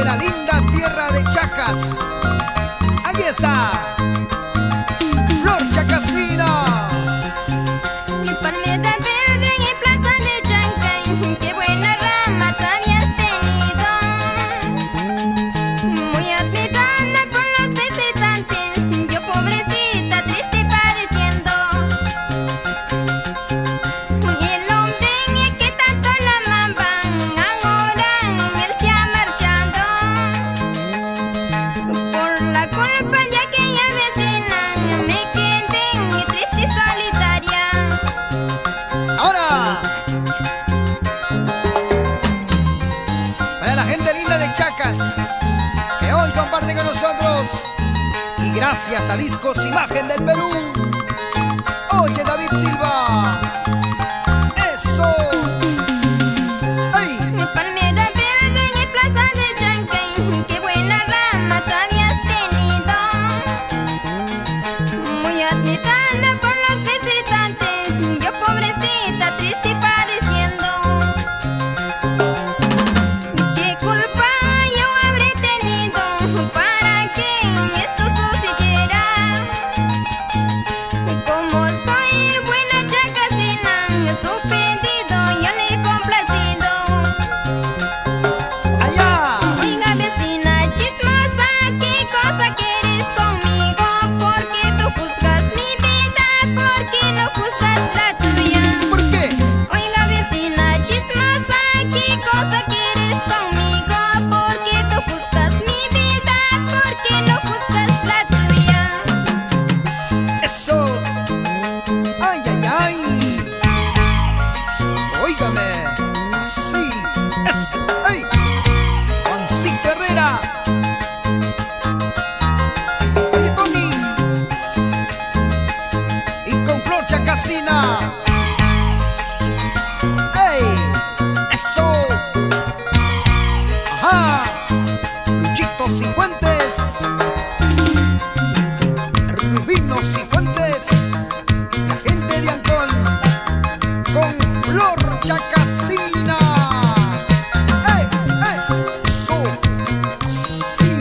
de la linda tierra de Chacas. Aquí está Flor Chacasina. Mi palmera verde en plaza de Chancay, qué buena rama tú habías tenido. Muy admirada por los visitantes, yo pobrecita triste padeciendo. Y el hombre que tanto la amaban, ahora él se ha marchado. Por la culpa de aquella vecina me quedé triste y solitaria. Ahora, para la gente linda de Chacas, que hoy comparte con nosotros, y gracias a Discos Imagen del Perú. Oye, David Silva. Eso. ¡Ay! Mi palmera verde en plaza de Chancay, qué buena rama tú habías tenido. Muy admirada por los visitantes, yo pobrecita triste y padeciendo. ¿Qué culpa yo habré tenido para que esto sucediera? Como soy buena chacasina, su pedido yo le he complacido. Allá. Oiga vecina chismosa, ¿qué cosa quieres conmigo? ¿Por qué tú juzgas mi vida? ¿Por qué no juzgas la tuya? ¿Por qué? Oiga vecina chismosa, ¿qué cosa quieres conmigo? ¿Por qué tú juzgas mi vida? ¿Por qué no juzgas la tuya? Eso. Ay, ay, ay. Óigame. Así. Eso. Ay. Juancito Herrera. Oye, Tony. Y con Flor Chacasina. ¡Ey! ¡Eso! ¡Ajá! Luchito Cifuentes. Rubino Cifuentes. La gente de Ancón. Con Flor Chacasina. ¡Ey! ¡Ey! ¡Eso! Sí.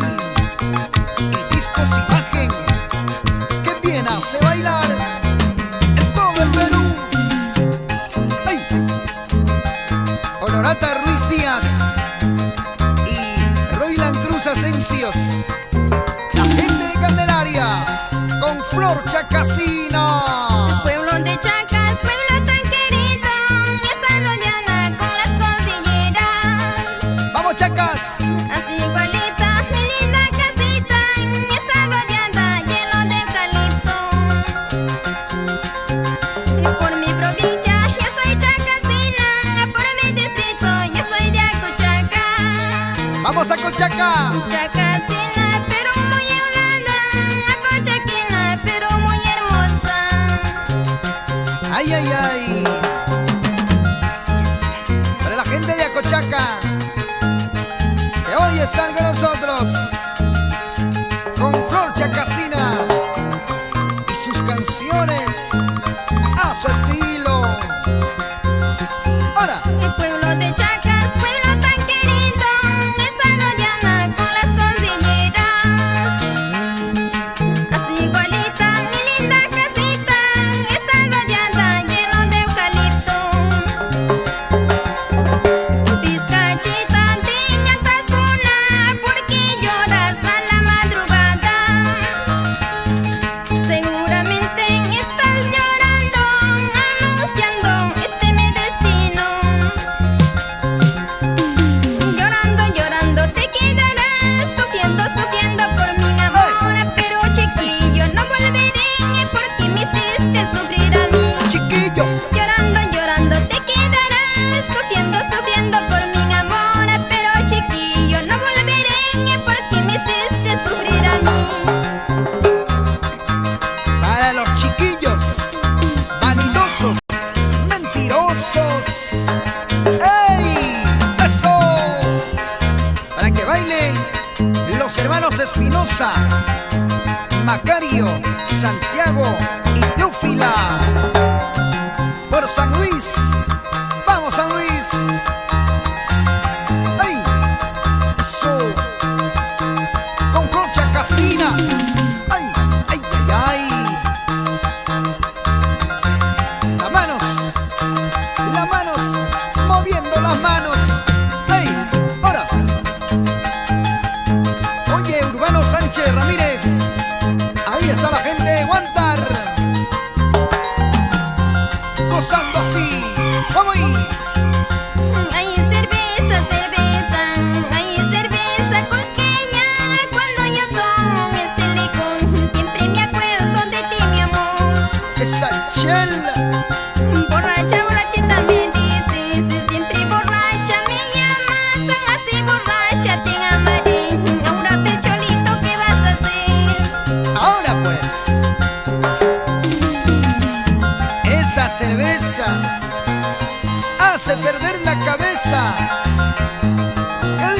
Y Discos Imagen, que bien hace bailar en todo el Perú. ¡Ay! Honorata Ruiz Díaz y Royland Cruz Asencios. La gente de Candelaria con Flor Chacasina. Pueblo de Chacas, pueblo tan querido, está rodeada con las cordilleras. ¡Vamos, Chacas! Así igualita, mi linda casita, está rodeada lleno de eucalipto. Y por mi provincia yo soy chacasina, por mi distrito yo soy de Acochaca. ¡Vamos a Cochaca! Chacasina, pero muy hablada, acochaquina, pero muy hermosa. ¡Ay, ay, ay! Para la gente de Acochaca, que hoy están con nosotros, con Flor Chacasina y sus canciones a su estilo. Ahora, Mi pueblo de Chacas, pueblo tan querido, está rodeada con las cordilleras. Así igualita, mi linda casita, está rodeada lleno de eucalipto. Vizcachita, tenga tascona, porque lloras a la madrugada. Seguramente estás llorando, anunciando este mi destino. Llorando, llorando te quedarás, sufriendo, sufriendo por mi amor. Pero chiquillo, no volveré porque me hiciste sufrir a mí. chiquillo, Llorando, llorando te quedarás, sufriendo, sufriendo por mi amor. Pero chiquillo, no volveré porque me hiciste sufrir a mí. para los chiquillos, vanidosos, mentirosos. ¡Ey! ¡Eso! Para que bailen los hermanos Espinosa, Macario, Santiago y Teófila. Por San Luis. ¡Vamos, San Luis! ¡Ay! Eso.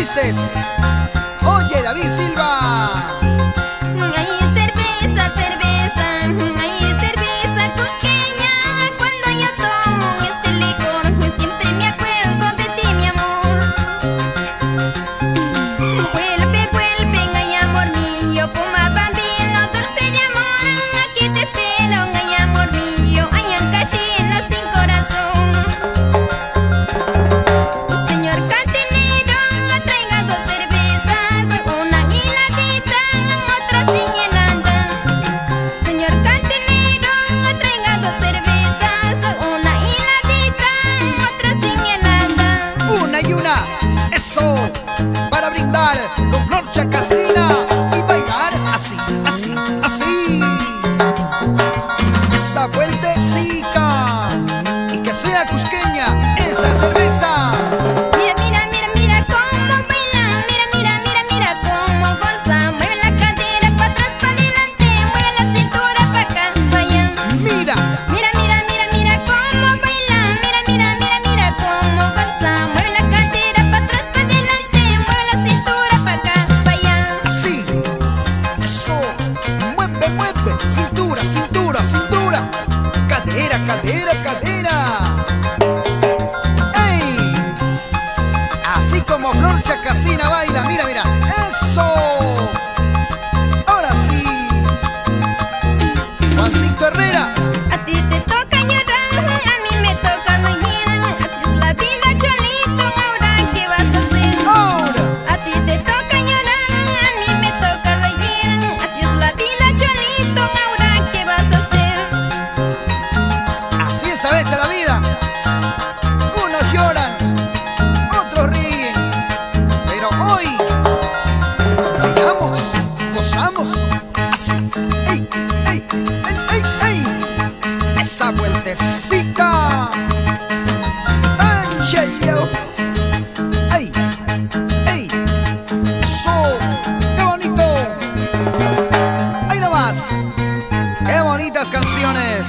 dices? Oye, David Silva. Hay cerveza, cerveza, hay cerveza cusqueña. Cuando yo tomo este licor, siempre me acuerdo de ti, mi amor. Vuelve, vuelve, ay amor mío, como a bambino, dulce de amor. Aquí te espero, ay amor mío, ay en cachino sin corazón. Señor cantinero, traiga dos cervezas, una hiladita, otra sin helada. Señor cantinero, traiga dos cervezas, una hiladita, otra sin helada. Una y una, eso, para brindar con Flor Chacacina y bailar así, así, así. Esa vueltecita y que sea cusqueña esa cerveza. Mira, mira, mira, mira cómo baila, mira, mira, mira, mira cómo goza. Mueve la cadera para atrás, para adelante, mueve la cintura para acá, para allá. Mira, Mira, mira, mira, mira cómo baila, mira, mira, mira, mira cómo goza. Mueve la cadera para atrás, para adelante, mueve la cintura para acá, para allá. así, eso, mueve, mueve, cintura, cintura, cintura, cadera, cadera, cadera. ¡Ey! Así como Flor Chacacina baila, mira, mira, eso. Ahora sí, Juancito Herrera. A ti te toca llorar, a mí me toca reír. Así es la vida, Cholito, ahora ¿qué vas a hacer? Ahora, A ti te toca llorar, a mí me toca reír. Así es la vida, Cholito, ahora ¿qué vas a hacer? así es a veces la vida. Unos lloran, otros ríen, pero hoy bailamos, gozamos, así. ¡Ey, ey, ey, ey, ey! Esa vueltecita. ¡Ay, cheyo! ¡Ey, ey! ¡Eso! ¡Qué bonito! ¡Ahí nomás! ¡Qué bonitas canciones!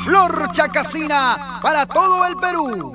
Flor Chacacina para todo el Perú.